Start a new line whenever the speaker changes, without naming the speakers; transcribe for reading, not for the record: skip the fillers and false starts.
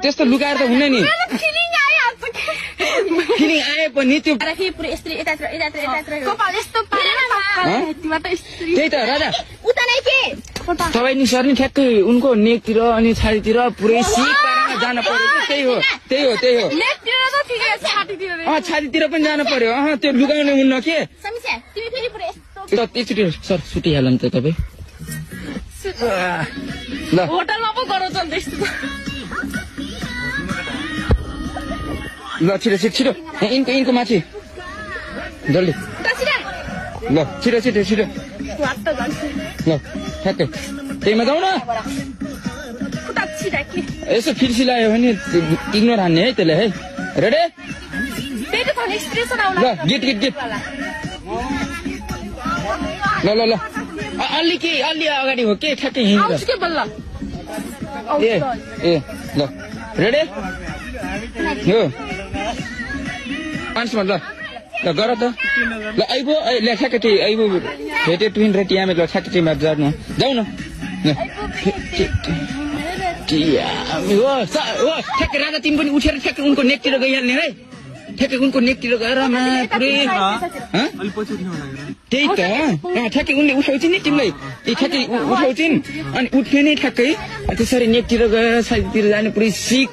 त्यस्तो लुकाएर त हुन्न नि फिलिङ आए पनि त्यो त्यही त राजा तपाईँ नि सर नि ठ्याक्कै उनको नेकतिर अनि छातीतिर पुरै सिक पारेर जान पर्यो त्यही हो छातीतिर पनि जानु पर्यो त्यो लुकाउने हुन्न के एकचोटि सर सुटिहाल्नु त तपाईँ ल
होटलमा पो गराउँछ नि त्यस्तो
ल छिटो इनको माथि जल्दी ल छिटो ल ठ्याक्कै त्यहीमा जाउँ न यसो फिर्सी लाग्यो भने इग्नोर हान्ने है त्यसले है रेडी ल गीत ल अलि अगाडि हो के ठ्याक्कै हिँड्छ ए ल रेडी हो पाँचमा ल गर त ल आइबो ल ठ्याक्कै आइबो भेटे ट्विन र टियामे ल ठ्याक्कै जानु जाऊ न ठ्याक्कै राजा तिमी पनि उठेर ठ्याक्कै उनको नेकतिर गइहाल्ने है ठ्याक्कै उनको नेकतिर गएर पुरै त्यही त ठ्याक्कै उनले उठाउँछ नि तिमीलाई ठ्याक्कै उठाउँछन् अनि उठ्ने नै ठ्याक्कै त्यसरी नेकतिर गएर साइडतिर जाने पुरै सिक